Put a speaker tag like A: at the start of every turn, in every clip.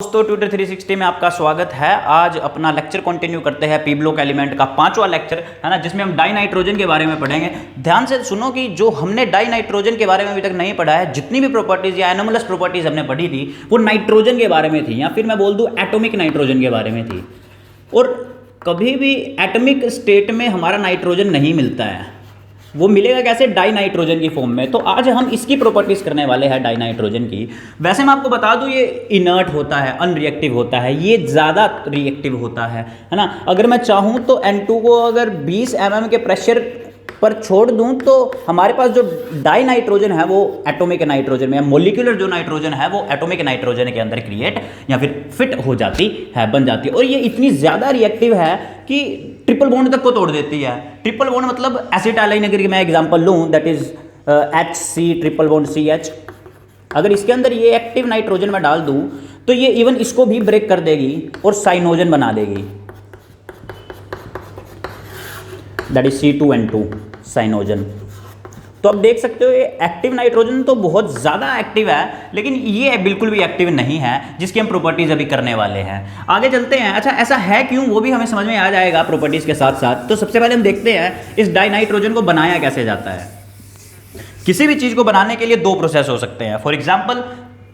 A: दोस्तों ट्यूटर 360 में आपका स्वागत है। आज अपना लेक्चर कंटिन्यू करते हैं पी ब्लॉक एलिमेंट का 5वां लेक्चर है ना, जिसमें हम डाई नाइट्रोजन के बारे में पढ़ेंगे। ध्यान से सुनो कि जो हमने डाई नाइट्रोजन के बारे में अभी तक नहीं पढ़ा है, जितनी भी प्रॉपर्टीज या एनोमलस प्रॉपर्टीज हमने पढ़ी थी वो नाइट्रोजन के बारे में थी, या फिर मैं बोल दूं एटॉमिक नाइट्रोजन के बारे में थी। और कभी भी एटॉमिक स्टेट में हमारा नाइट्रोजन नहीं मिलता है, वो मिलेगा कैसे? डाई नाइट्रोजन की फॉर्म में। तो आज हम इसकी प्रॉपर्टीज करने वाले हैं डाई नाइट्रोजन की। वैसे मैं आपको बता दूं ये इनर्ट होता है, अनरिएक्टिव होता है, ये ज़्यादा रिएक्टिव होता है ना। अगर मैं चाहूँ तो N2 को अगर 20 mm के प्रेशर पर छोड़ दूं तो हमारे पास जो डाई नाइट्रोजन है वो एटॉमिक नाइट्रोजन में, मोलिकुलर जो नाइट्रोजन है वो एटॉमिक नाइट्रोजन के अंदर क्रिएट या फिर फिट हो जाती है, बन जाती है। और ये इतनी ज़्यादा रिएक्टिव है कि ट्रिपल बॉन्ड तक को तोड़ देती है। ट्रिपल बॉन्ड मतलब एसिटाइलिन, अगर मैं एग्जांपल लूँ that is HC triple bond CH, अगर इसके अंदर ये एक्टिव नाइट्रोजन में डाल दूँ तो ये इवन इसको भी ब्रेक कर देगी और साइनोजन बना देगी, दैट इज C2N2 साइनोजन। तो आप देख सकते हो ये एक्टिव नाइट्रोजन तो बहुत ज़्यादा एक्टिव है, लेकिन ये बिल्कुल भी एक्टिव नहीं है, जिसकी हम प्रॉपर्टीज अभी करने वाले हैं। आगे चलते हैं। अच्छा, ऐसा है क्यों वो भी हमें समझ में आ जाएगा प्रॉपर्टीज के साथ साथ। तो सबसे पहले हम देखते हैं इस डाई नाइट्रोजन को बनाया कैसे जाता है। किसी भी चीज़ को बनाने के लिए दो प्रोसेस हो सकते हैं। फॉर एग्जाम्पल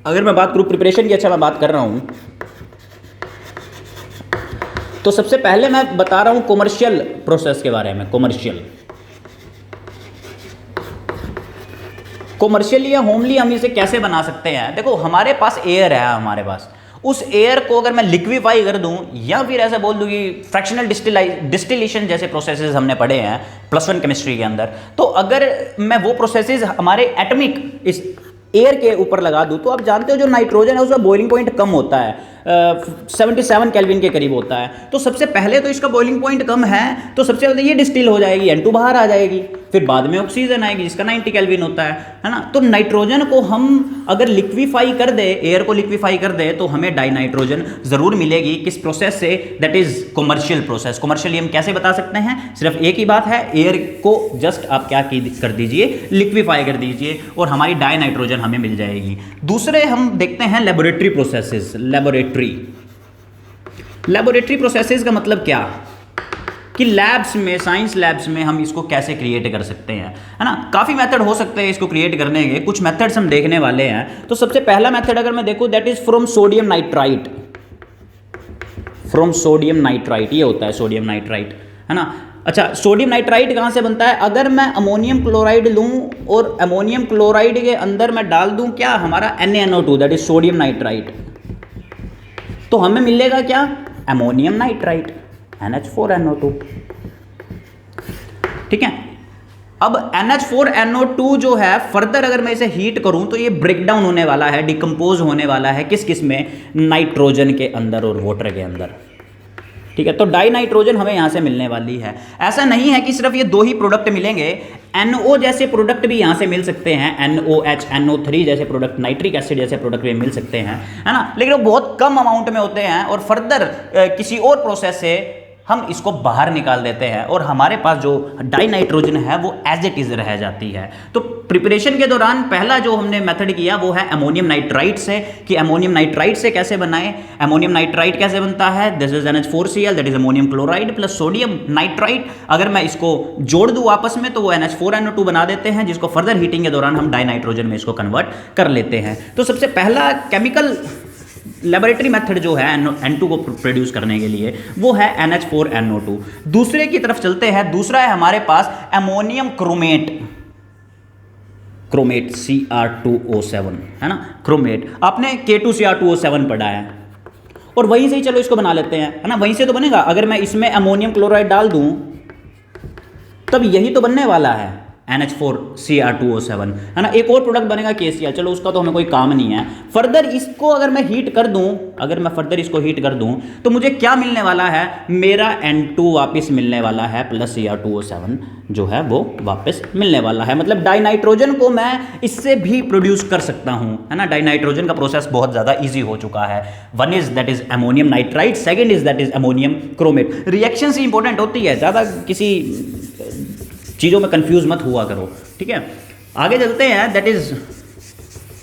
A: अगर मैं बात करूँ प्रिपरेशन की, अच्छा मैं बात कर रहा हूँ, तो सबसे पहले मैं बता रहा हूँ कॉमर्शियल प्रोसेस के बारे में। कॉमर्शियली या होमली हम इसे कैसे बना सकते हैं। देखो हमारे पास एयर है, हमारे पास उस एयर को अगर मैं लिक्विफाई कर दूं या फिर ऐसा बोल दूं कि फ्रैक्शनल डिस्टिलेशन जैसे प्रोसेसेस हमने पढ़े हैं +1 केमिस्ट्री के अंदर, तो अगर मैं वो प्रोसेसेस हमारे एटॉमिक इस एयर के ऊपर लगा दूं तो आप जानते हो जो नाइट्रोजन है उसका बॉइलिंग पॉइंट कम होता है, 77 केल्विन के करीब होता है। तो सबसे पहले तो इसका बॉइलिंग पॉइंट कम है, तो सबसे पहले ये डिस्टिल हो जाएगी, N2 बाहर आ जाएगी, फिर बाद में ऑक्सीजन आएगी जिसका 90 केल्विन होता है ना। तो नाइट्रोजन को हम अगर लिक्विफाई कर दे, एयर को लिक्विफाई कर दे, तो हमें डाई नाइट्रोजन जरूर मिलेगी। किस प्रोसेस से? That is commercial process. Commercially हम कैसे बता सकते हैं? सिर्फ एक ही बात है, एयर को जस्ट आप क्या कर दीजिए, लिक्विफाई कर दीजिए और हमारी डाई नाइट्रोजन हमें मिल जाएगी। दूसरे हम देखते हैं लेबोरेटरी प्रोसेसेस। लेबोरेटरी प्रोसेसेस का मतलब क्या कि लैब्स में, साइंस लैब्स में हम इसको कैसे क्रिएट कर सकते हैं, है ना। काफ़ी मेथड हो सकते हैं इसको क्रिएट करने के, कुछ मेथड्स हम देखने वाले हैं। तो सबसे पहला मेथड अगर मैं देखूं that is from sodium nitrite. From sodium nitrite, ये होता है सोडियम नाइट्राइट, है ना। अच्छा, सोडियम नाइट्राइट कहाँ से बनता है? अगर मैं अमोनियम क्लोराइड लूँ और अमोनियम क्लोराइड के अंदर मैं डाल दूँ क्या, हमारा NaNO2 that is sodium nitrite, तो हमें मिलेगा क्या? Ammonium nitrite, NH4NO2। ठीक है। अब NH4NO2 जो है फर्दर अगर मैं इसे हीट करूं तो ये ब्रेक डाउन होने वाला है, डिकम्पोज होने वाला है। किस किस में? नाइट्रोजन के अंदर और वाटर के अंदर। ठीक है, तो डाई नाइट्रोजन हमें यहां से मिलने वाली है। ऐसा नहीं है कि सिर्फ ये दो ही प्रोडक्ट मिलेंगे, NO जैसे प्रोडक्ट भी यहां से मिल सकते हैं, NOH, NO3 जैसे प्रोडक्ट, नाइट्रिक एसिड जैसे प्रोडक्ट भी मिल सकते हैं, है ना। लेकिन वो बहुत कम अमाउंट में होते हैं और फर्दर किसी और प्रोसेस से हम इसको बाहर निकाल देते हैं और हमारे पास जो डाई नाइट्रोजन है वो एज इट इज रह जाती है। तो प्रिपरेशन के दौरान पहला जो हमने मेथड किया वो है अमोनियम नाइट्राइट से, कि अमोनियम नाइट्राइट से कैसे बनाएं। अमोनियम नाइट्राइट कैसे बनता है? This is NH4Cl that is ammonium chloride plus sodium nitrite. अगर मैं इसको जोड़ दूं आपस में तो वो NH4NO2 बना देते हैं, जिसको फर्दर हीटिंग के दौरान हम डाई नाइट्रोजन में इसको कन्वर्ट कर लेते हैं। तो सबसे पहला केमिकल लेबोरेटरी मेथड जो है N2 को प्रोड्यूस करने के लिए वो है NH4NO2। दूसरे की तरफ चलते हैं। दूसरा है हमारे पास अमोनियम क्रोमेट, Cr2O7, है ना, क्रोमेट। आपने K2Cr2O7 पढ़ा है और वहीं से ही चलो इसको बना लेते हैं, है ना, वहीं से तो बनेगा। अगर मैं इसमें अमोनियम क्लोराइड डाल दूं तब यही तो बनने वाला है, NH4Cr2O7, है ना। एक और प्रोडक्ट बनेगा KCl, चलो उसका तो हमें कोई काम नहीं है। फर्दर इसको अगर मैं हीट कर दूं, अगर मैं फर्दर इसको हीट कर दूं तो मुझे क्या मिलने वाला है? मेरा N2 वापस मिलने वाला है प्लस Cr2O7 जो है वो वापस मिलने वाला है। मतलब डाई नाइट्रोजन को मैं इससे भी प्रोड्यूस कर सकता हूं, है ना। डाई नाइट्रोजन का प्रोसेस बहुत ज़्यादा ईजी हो चुका है। One is that is ammonium nitrite, second is that is ammonium chromate. Reaction से इंपॉर्टेंट होती है, ज़्यादा किसी चीज़ों में कंफ्यूज मत हुआ करो, ठीक है। आगे चलते हैं। दैट इज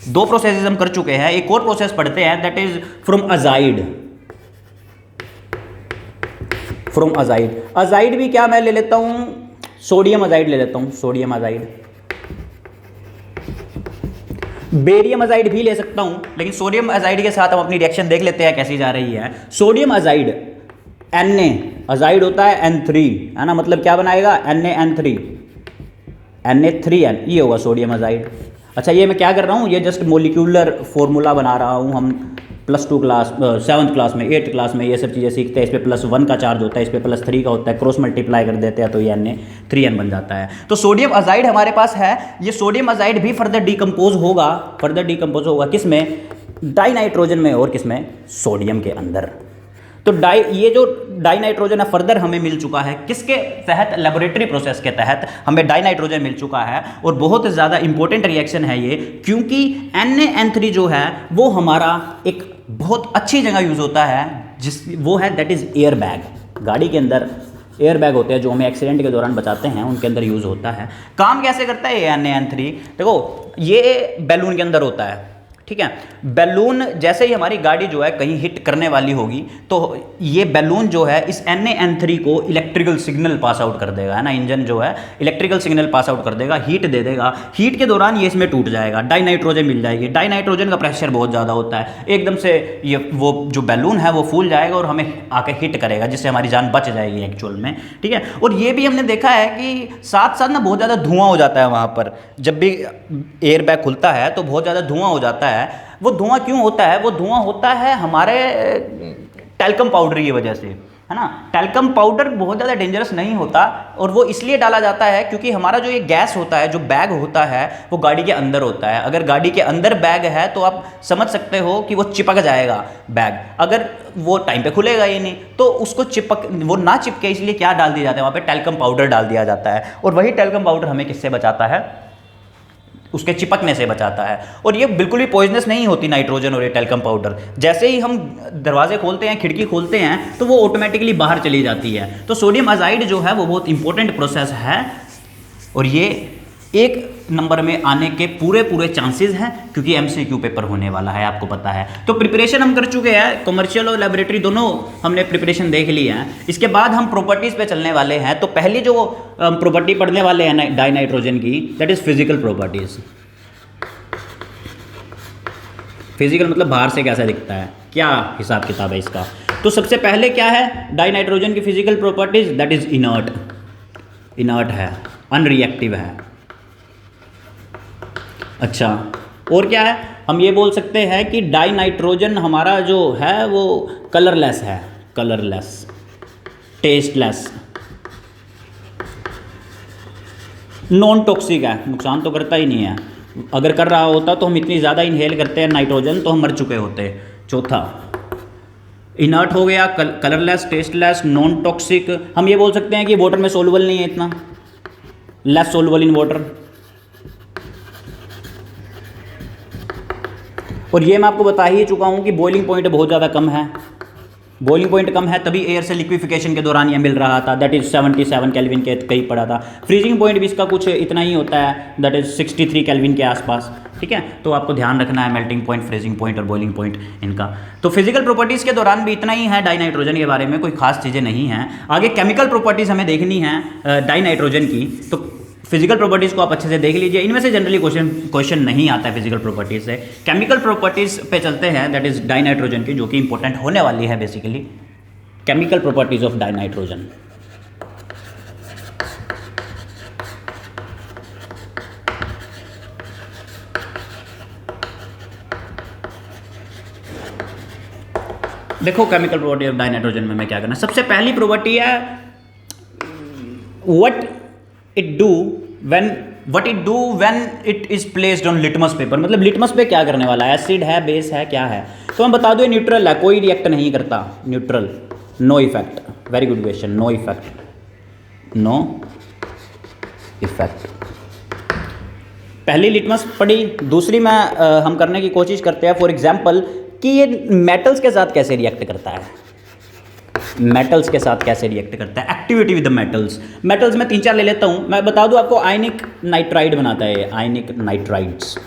A: दो प्रोसेसेस हम कर चुके हैं, एक और प्रोसेस पढ़ते हैं, that is from azide. From azide, azide भी क्या मैं ले लेता हूं, सोडियम अजाइड ले लेता हूं, सोडियम अजाइड। बेरियम अजाइड भी ले सकता हूं, लेकिन सोडियम अजाइड के साथ हम अपनी रिएक्शन देख लेते हैं कैसी जा रही है। सोडियम अजाइड Na, अजाइड होता है N3, है ना, मतलब क्या बनाएगा NaN3, Na3N, ये होगा सोडियम अजाइड। अच्छा, ये मैं क्या कर रहा हूँ, ये जस्ट मोलिक्यूलर फॉर्मूला बना रहा हूँ। हम +2 क्लास, 7th क्लास में, 8th क्लास में ये सब चीज़ें सीखते हैं। इस पर +1 का चार्ज होता है, इस पर +3 का होता है, क्रॉस मल्टीप्लाई कर देते हैं तो ये Na3N बन जाता है। तो सोडियम अजाइड हमारे पास है। ये सोडियम अजाइड भी फर्दर डिकम्पोज होगा किस में, डाई नाइट्रोजन में, और किस में, सोडियम के अंदर। तो ये जो डाई नाइट्रोजन है फर्दर हमें मिल चुका है, किसके तहत, लेबोरेटरी प्रोसेस के तहत हमें डाई नाइट्रोजन मिल चुका है। और बहुत ज़्यादा इंपॉर्टेंट रिएक्शन है ये, क्योंकि NaN3 जो है वो हमारा एक बहुत अच्छी जगह यूज़ होता है, वो है दैट इज़ एयर बैग। गाड़ी के अंदर एयर बैग होते हैं जो हमें एक्सीडेंट के दौरान बचाते हैं, उनके अंदर यूज़ होता है। काम कैसे करता है ये NaN3, देखो ये बैलून के अंदर होता है, ठीक है। बैलून जैसे ही हमारी गाड़ी जो है कहीं हिट करने वाली होगी तो ये बैलून जो है इस NaN3 को इलेक्ट्रिकल सिग्नल पास आउट कर देगा, है ना। इंजन जो है इलेक्ट्रिकल सिग्नल पास आउट कर देगा, हीट दे देगा। हीट के दौरान ये इसमें टूट जाएगा, डाई नाइट्रोजन मिल जाएगी। डाई नाइट्रोजन का प्रेशर बहुत ज़्यादा होता है, एकदम से ये वो जो बैलून है वो फूल जाएगा और हमें आके हिट करेगा, जिससे हमारी जान बच जाएगी एक्चुअल में, ठीक है। और ये भी हमने देखा है कि साथ साथ ना बहुत ज़्यादा धुआं हो जाता है वहाँ पर, जब भी एयर बैग खुलता है तो बहुत ज़्यादा धुआं हो जाता है। वो धुआं क्यों होता है, वो धुआं होता है हमारे टैल्कम पाउडर की वजह से, है ना। टैल्कम पाउडर बहुत ज़्यादा डेंजरस नहीं होता, और वो इसलिए डाला जाता है क्योंकि हमारा जो ये गैस होता है, जो बैग होता है, वो गाड़ी के अंदर होता है। अगर गाड़ी के अंदर बैग है तो आप समझ सकते हो कि वो चिपक जाएगा बैग, अगर वो टाइम पे खुलेगा ही नहीं, तो उसको वो ना चिपके इसलिए क्या डाल दिया जाता है वहाँ पे, टैल्कम पाउडर डाल दिया जाता है। और वही टैल्कम पाउडर हमें किससे बचाता है, उसके चिपकने से बचाता है। और ये बिल्कुल भी पॉइजनस नहीं होती नाइट्रोजन और ये टैल्कम पाउडर। जैसे ही हम दरवाजे खोलते हैं, खिड़की खोलते हैं, तो वो ऑटोमेटिकली बाहर चली जाती है। तो सोडियम अजाइड जो है वो बहुत इंपॉर्टेंट प्रोसेस है, और ये 1 नंबर में आने के पूरे चांसेस हैं, क्योंकि MCQ पेपर होने वाला है, आपको पता है। तो प्रिपरेशन हम कर चुके हैं, कमर्शियल और लेबोरेटरी दोनों हमने प्रिपरेशन देख ली है। इसके बाद हम प्रॉपर्टीज़ पे चलने वाले हैं। तो पहली जो प्रॉपर्टी पढ़ने वाले हैं डाई नाइट्रोजन की, that is physical properties. Physical मतलब बाहर से कैसा दिखता है, क्या हिसाब किताब है इसका। तो सबसे पहले क्या है डाई नाइट्रोजन की physical properties, that is inert है, अनरिएक्टिव है। अच्छा, और क्या है, हम ये बोल सकते हैं कि डाई नाइट्रोजन हमारा जो है वो कलरलेस है, कलरलेस, टेस्टलेस, नॉन टॉक्सिक है, नुकसान तो करता ही नहीं है। अगर कर रहा होता तो हम इतनी ज़्यादा इनहेल करते हैं नाइट्रोजन तो हम मर चुके होते। चौथा, इनर्ट हो गया, कलरलेस, टेस्टलेस, नॉन टॉक्सिक। हम ये बोल सकते हैं कि वाटर में सोलुबल नहीं है इतना, लेस सोलुबल इन वाटर। और ये मैं आपको बता ही चुका हूँ कि बॉइलिंग पॉइंट बहुत ज़्यादा कम है, बॉइलिंग पॉइंट कम है, तभी एयर से लिक्विफिकेशन के दौरान ये मिल रहा था, दैट इज़ 77 केल्विन के कहीं पड़ा था। फ्रीजिंग पॉइंट भी इसका कुछ इतना ही होता है, दैट इज़ 63 केल्विन के आसपास, ठीक है। तो आपको ध्यान रखना है मेल्टिंग पॉइंट, फ्रीजिंग पॉइंट और बॉइलिंग पॉइंट इनका। तो फिजिकल प्रॉपर्टीज़ के दौरान भी इतना ही है डाई नाइट्रोजन के बारे में, कोई खास चीज़ें नहीं हैं। आगे केमिकल प्रॉपर्टीज़ हमें देखनी है डाई नाइट्रोजन की, तो फिजिकल प्रॉपर्टीज़ को आप अच्छे से देख लीजिए। इनमें से जनरली क्वेश्चन नहीं आता है फिजिकल प्रॉपर्टीज़ से। केमिकल प्रॉपर्टीज़ पे चलते हैं, दैट इज़ डाई नाइट्रोजन की, जो कि इंपॉर्टेंट होने वाली है basically. Chemical properties of dinitrogen. देखो chemical property of dinitrogen में मैं क्या करना, सबसे पहली प्रॉपर्टी है what it do when it is placed on litmus paper. मतलब लिटमस पे क्या करने वाला है, एसिड है, बेस है, क्या है। तो मैं बता दूं न्यूट्रल है, कोई रिएक्ट नहीं करता, neutral, no effect. Very good question, no effect, no effect. पहली लिटमस पढ़ी। दूसरी में हम करने की कोशिश करते हैं फॉर एग्जाम्पल कि ये मेटल्स के साथ कैसे रिएक्ट करता है, मेटल्स के साथ कैसे रिएक्ट करता है, activity with the metals. Metals में 3-4 ले लेता हूँ। मैं बता दूँ आपको, आयनिक नाइट्राइड बनाता है, आयनिक नाइट्राइड्स,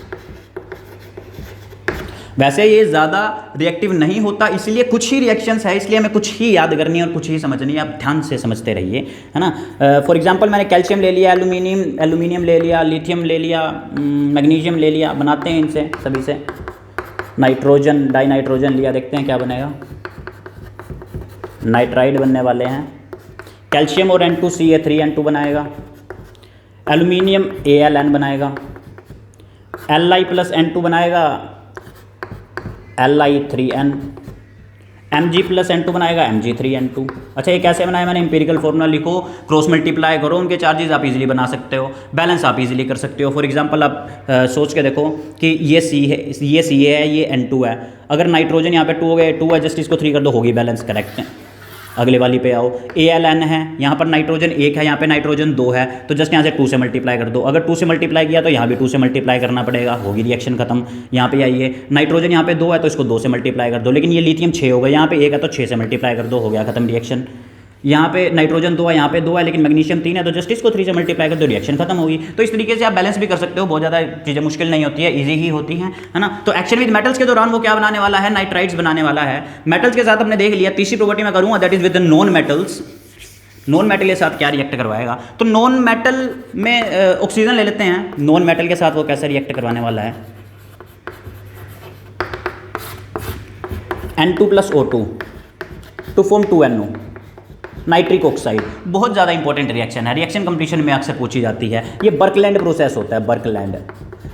A: वैसे ये ज़्यादा रिएक्टिव नहीं होता, इसलिए कुछ ही रिएक्शंस है, इसलिए हमें कुछ ही याद करनी है और कुछ ही समझनी है। आप ध्यान से समझते रहिए, है ना। फॉर एग्जांपल मैंने कैल्शियम ले लिया, एल्यूमिनियम ले लिया, लिथियम ले लिया, मैग्नीशियम ले लिया, बनाते हैं इनसे सभी से। नाइट्रोजन, डाई नाइट्रोजन लिया, देखते हैं क्या बनेगा। नाइट्राइड बनने वाले हैं। कैल्शियम और N2CA3N2 बनाएगा। एल्यूमिनियम AlN बनाएगा। Li प्लस N2 बनाएगा Li3N। Mg प्लस N2 बनाएगा Mg3N2। अच्छा, ये कैसे बनाया मैंने? एम्पिरिकल फॉर्मूला लिखो, क्रॉस मल्टीप्लाई करो, उनके चार्जेस आप इजीली बना सकते हो, बैलेंस आप इजीली कर सकते हो। फॉर एग्जांपल आप सोच के देखो कि ये C है, ये Ca है, ये N2 है। अगर नाइट्रोजन यहाँ पे 2 हो गया, 2 है, जस्ट इसको 3 कर दो, होगी बैलेंस, करेक्ट है। अगले वाली पे आओ, AlN है, यहाँ पर नाइट्रोजन 1 है, यहाँ पे नाइट्रोजन 2 है, तो जस्ट यहाँ से 2 से मल्टीप्लाई कर दो। अगर 2 से मल्टीप्लाई किया तो यहाँ भी 2 से मल्टीप्लाई करना पड़ेगा, होगी रिएक्शन खत्म। यहाँ पे आइए, नाइट्रोजन यहाँ पे 2 है तो इसको 2 से मल्टीप्लाई कर दो, लेकिन ये लिथियम 6 हो गया, यहाँ पे 1 है तो 6 से मल्टीप्लाई कर दो, हो गया खत्म रिएक्शन। यहाँ पे नाइट्रोजन 2 है, यहाँ पे 2 है, लेकिन मैग्नीशियम 3 है, तो जस्ट इसको 3 से मल्टीप्लाई कर दो, रिएक्शन खत्म होगी। तो इस तरीके से आप बैलेंस भी कर सकते हो, बहुत ज़्यादा चीज़ें मुश्किल नहीं होती है, इजी ही होती हैं, है ना। तो एक्शन विद मेटल्स के दौरान वो क्या बनाने वाला है? नाइट्राइड्स बनाने वाला है। मेटल्स के साथ हमने देख लिया। तीसरी प्रॉपर्टी मैं करूँगा, that is with non metals. Non metal के साथ क्या रिएक्ट करवाएगा? तो नॉन मेटल में ऑक्सीजन ले लेते हैं, नॉन मेटल के साथ वो कैसे रिएक्ट करवाने वाला है? N2 plus O2 to form 2NO, nitric oxide. बहुत ज़्यादा इंपॉर्टेंट रिएक्शन है, रिएक्शन कंपटीशन में अक्सर पूछी जाती है। ये बर्कलैंड प्रोसेस होता है, बर्कलैंड।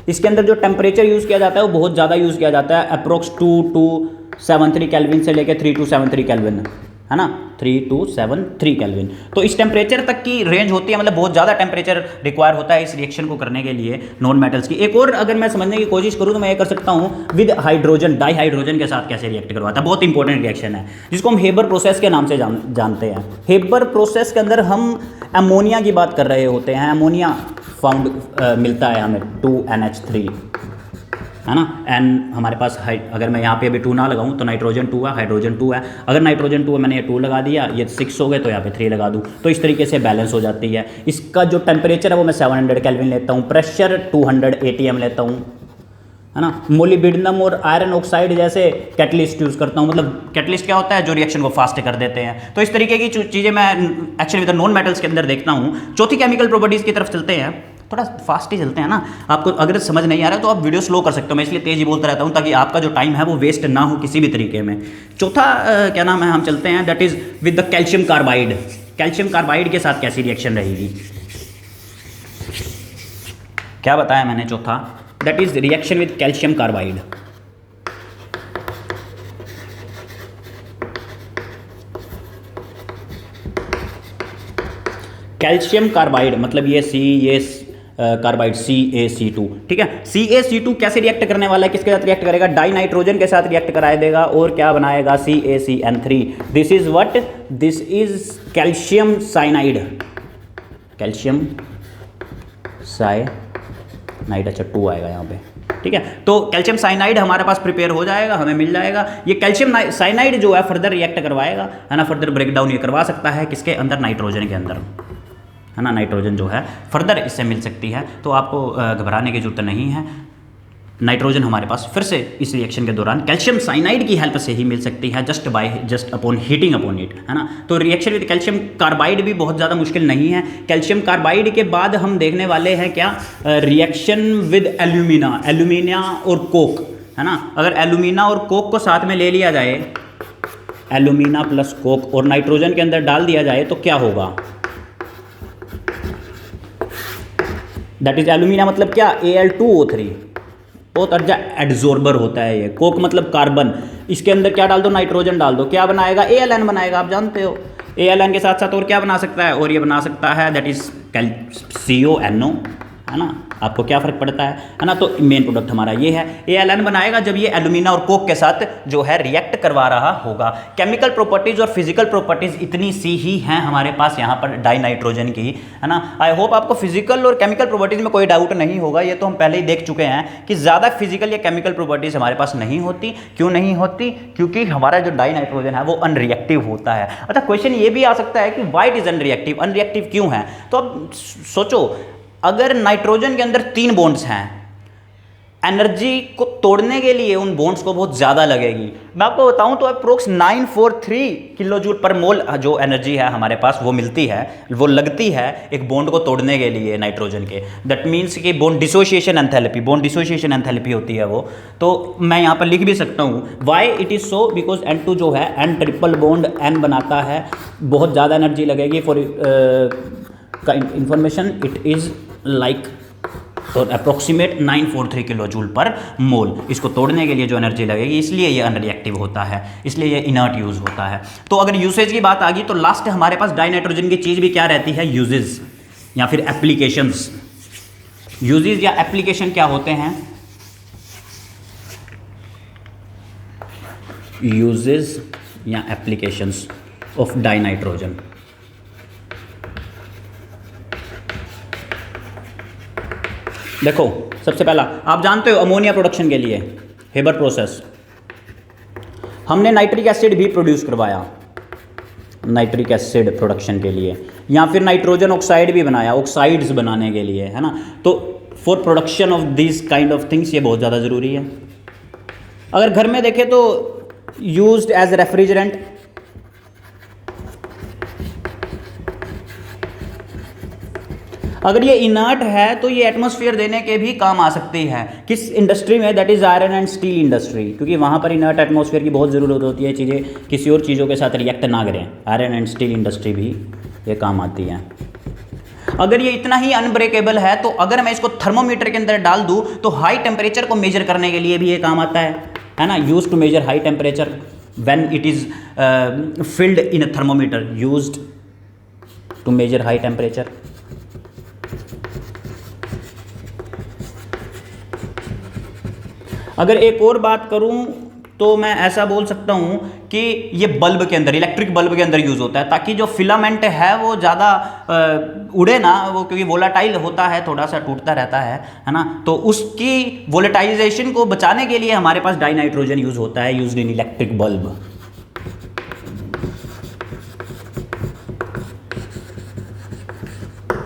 A: इसके अंदर जो टेम्परेचर यूज़ किया जाता है वो बहुत ज़्यादा यूज़ किया जाता है, अप्रोक्स 2273 केल्विन से लेकर 3273 केल्विन, है ना, 3273 केल्विन। तो इस टेम्परेचर तक की रेंज होती है, मतलब बहुत ज़्यादा टेम्परेचर रिक्वायर होता है इस रिएक्शन को करने के लिए नॉन मेटल्स की। एक और अगर मैं समझने की कोशिश करूँ तो मैं ये कर सकता हूँ, विद हाइड्रोजन, डाई हाइड्रोजन के साथ कैसे रिएक्ट करवाता है। बहुत इंपॉर्टेंट रिएक्शन है, जिसको हम हेबर प्रोसेस के नाम से जानते हैं। हेबर प्रोसेस के अंदर हम अमोनिया की बात कर रहे होते हैं। अमोनिया फाउंड मिलता है हमें 2NH3, है ना। N हमारे पास अगर मैं यहाँ पे अभी 2 ना लगाऊँ तो नाइट्रोजन 2 है, हाइड्रोजन 2 है। अगर नाइट्रोजन 2 है, मैंने ये 2 लगा दिया, ये 6 हो गए तो यहाँ पे 3 लगा दूँ, तो इस तरीके से बैलेंस हो जाती है। इसका जो टेम्परेचर है वो मैं 700 केल्विन लेता हूँ, प्रेशर 200 ATM लेता हूँ, है ना। मोलिब्डेनम और आयरन ऑक्साइड जैसे कैटलिस्ट यूज़ करता हूँ। मतलब कैटलिस्ट क्या होता है? जो रिएक्शन को फास्ट कर देते हैं। तो इस तरीके की चीज़ें मैं एक्चुअली विद नॉन मेटल्स के अंदर देखता हूँ। चौथी केमिकल प्रॉपर्टीज़ की तरफ चलते हैं, थोड़ा फास्ट ही चलते हैं ना। आपको अगर समझ नहीं आ रहा है तो आप वीडियो स्लो कर सकते हो, मैं इसलिए तेज़ ही बोलता रहता हूँ ताकि आपका जो टाइम है वो वेस्ट ना हो किसी भी तरीके में। चौथा क्या नाम है, हम चलते हैं, that is with the calcium carbide. Calcium carbide के साथ कैसी रिएक्शन रहेगी? क्या बताया मैंने? चौथा, that is reaction with calcium carbide. Calcium carbide मतलब ये कार्बाइड CaC2, ठीक है। CaC2 कैसे रिएक्ट करने वाला है? किसके साथ रिएक्ट करेगा? डाई नाइट्रोजन के साथ रिएक्ट करा देगा और क्या बनाएगा? CaCN3। This is what? This is calcium cyanide. Calcium cyanide, अच्छा 2 आएगा यहाँ पे, ठीक है। तो कैल्शियम साइनाइड हमारे पास प्रिपेयर हो जाएगा, हमें मिल जाएगा। ये कैल्शियम साइनाइड जो है फर्दर रिएक्ट करवाएगा, है ना, फर्दर ब्रेकडाउन ये करवा सकता है किसके अंदर? नाइट्रोजन के अंदर, है ना। नाइट्रोजन जो है फर्दर इससे मिल सकती है, तो आपको घबराने की जरूरत नहीं है। नाइट्रोजन हमारे पास फिर से इस रिएक्शन के दौरान कैल्शियम साइनाइड की हेल्प से ही मिल सकती है, just upon heating upon it, है ना। तो रिएक्शन विद कैल्शियम कार्बाइड भी बहुत ज़्यादा मुश्किल नहीं है। कैल्शियम कार्बाइड के बाद हम देखने वाले हैं क्या? रिएक्शन विद एल्यूमिना और कोक, है ना। अगर एल्यूमिना और कोक को साथ में ले लिया जाए, एल्यूमिना प्लस कोक, और नाइट्रोजन के अंदर डाल दिया जाए तो क्या होगा? दैट इज एल्यूमिना मतलब क्या? Al2O3, बहुत अच्छा एड्जॉर्बर होता है ये। कोक मतलब कार्बन, इसके अंदर क्या डाल दो? नाइट्रोजन डाल दो, क्या बनाएगा? AlN बनाएगा, आप जानते हो। AlN के साथ साथ और क्या बना सकता है? और ये बना सकता है दैट इज CONO, है ना। आपको क्या फ़र्क पड़ता है ना। तो मेन प्रोडक्ट हमारा ये है, AlN बनाएगा जब ये एल्यूमिना और कोक के साथ जो है रिएक्ट करवा रहा होगा। केमिकल प्रॉपर्टीज़ और फिजिकल प्रॉपर्टीज़ इतनी सी ही हैं हमारे पास यहाँ पर डाई नाइट्रोजन की, है ना। आई होप आपको फिजिकल और केमिकल प्रॉपर्टीज़ में कोई डाउट नहीं होगा। ये तो हम पहले ही देख चुके हैं कि ज़्यादा फिजिकल या केमिकल प्रॉपर्टीज़ हमारे पास नहीं होती। क्यों नहीं होती? क्योंकि हमारा जो डाई नाइट्रोजन है वो अनरिएक्टिव होता है। अच्छा, क्वेश्चन ये भी आ सकता है कि why it is unreactive, unreactive क्यों है? तो अब सोचो, अगर नाइट्रोजन के अंदर 3 बॉन्ड्स हैं एनर्जी को तोड़ने के लिए उन बॉन्ड्स को बहुत ज़्यादा लगेगी। मैं आपको बताऊं तो अप्रोक्स 943 किलो जूल पर मोल जो एनर्जी है हमारे पास वो मिलती है, वो लगती है एक बॉन्ड को तोड़ने के लिए नाइट्रोजन के। दैट मीन्स कि बॉन्ड डिसोसिएशन एंथैल्पी होती है वो। तो मैं यहाँ पर लिख भी सकता हूँ why it is so, because N2 जो है N ट्रिपल बॉन्ड N बनाता है, बहुत ज़्यादा एनर्जी लगेगी। फॉर का इंफॉर्मेशन इट इज़ लाइक तो अप्रोक्सीमेट 943 किलो जूल पर मोल। इसको तोड़ने के लिए जो एनर्जी लगेगी, इसलिए ये अनरिएक्टिव होता है, इसलिए ये इनर्ट यूज़ होता है। तो अगर यूसेज की बात आ गई तो लास्ट हमारे पास डाइनाइट्रोजन की चीज़ भी क्या रहती है, यूजेस या फिर एप्लीकेशंस। यूजेस या एप्लीकेशन क्या होते हैं? यूजेस या एप्लीकेशंस ऑफ डाइनाइट्रोजन। देखो सबसे पहला आप जानते हो अमोनिया प्रोडक्शन के लिए हेबर प्रोसेस, हमने नाइट्रिक एसिड भी प्रोड्यूस करवाया नाइट्रिक एसिड प्रोडक्शन के लिए, या फिर नाइट्रोजन ऑक्साइड भी बनाया ऑक्साइड्स बनाने के लिए, है ना। तो for production of this kind of things ये बहुत ज़्यादा ज़रूरी है। अगर घर में देखें तो यूज्ड एज रेफ्रिजरेंट, अगर ये इनर्ट है तो ये एटमॉस्फेयर देने के भी काम आ सकती है। किस इंडस्ट्री में? That is iron and steel industry, क्योंकि वहाँ पर इनर्ट एटमॉस्फेयर की बहुत ज़रूरत होती है, चीज़ें किसी और चीज़ों के साथ रिएक्ट ना करें। आयरन एंड स्टील इंडस्ट्री भी ये काम आती है। अगर ये इतना ही अनब्रेकेबल है तो अगर मैं इसको थर्मोमीटर के अंदर डाल दूँ तो हाई टेम्परेचर को मेजर करने के लिए भी ये काम आता है ना। Use to measure high temperature when it is filled in a thermometer, used to measure high temperature. अगर एक और बात करूं तो मैं ऐसा बोल सकता हूं कि ये बल्ब के अंदर, इलेक्ट्रिक बल्ब के अंदर यूज़ होता है, ताकि जो फिलामेंट है वो ज़्यादा उड़े ना, वो क्योंकि वोलाटाइल होता है, थोड़ा सा टूटता रहता है ना। तो उसकी वोलेटाइजेशन को बचाने के लिए हमारे पास डाइनाइट्रोजन यूज़ होता है, यूज्ड इन इलेक्ट्रिक बल्ब।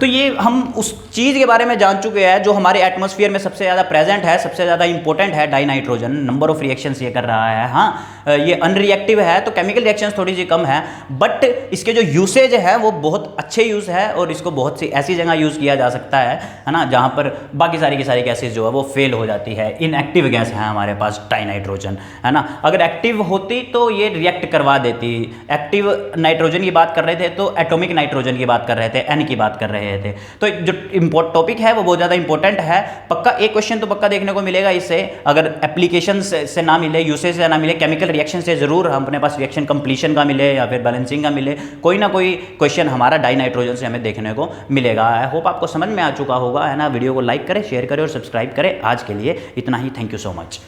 A: तो ये हम उस चीज़ के बारे में जान चुके हैं जो हमारे एटमॉस्फेयर में सबसे ज़्यादा प्रेजेंट है, सबसे ज़्यादा इंपॉर्टेंट है डाइनाइट्रोजन। नंबर ऑफ रिएक्शंस ये कर रहा है। हाँ, ये अनरिएक्टिव है तो केमिकल रिएक्शंस थोड़ी सी कम है, बट इसके जो यूसेज है वो बहुत अच्छे यूज़ है और इसको बहुत सी ऐसी जगह यूज़ किया जा सकता है ना, जहाँ पर बाकी सारी की सारी गैसेज जो है वो फेल हो जाती है। इनएक्टिव गैस है हमारे पास डाइनाइट्रोजन, है ना। अगर एक्टिव होती तो ये रिएक्ट करवा देती। एक्टिव नाइट्रोजन की बात कर रहे थे तो एटॉमिक नाइट्रोजन की बात कर रहे थे, एन की बात कर रहे थे। तो जो टॉपिक है वो बहुत ज़्यादा इंपॉर्टेंट है। पक्का एक क्वेश्चन तो पक्का देखने को मिलेगा इससे, अगर एप्लीकेशन से ना मिले, यूसेज से ना मिले, केमिकल रिएक्शन से ज़रूर अपने पास रिएक्शन कंप्लीशन का मिले या फिर बैलेंसिंग का मिले, कोई ना कोई क्वेश्चन हमारा डाइनाइट्रोजन से हमें देखने को मिलेगा। आई होप आपको समझ में आ चुका होगा, है ना। वीडियो को लाइक करें, शेयर करें और सब्सक्राइब करें। आज के लिए इतना ही। Thank you so much.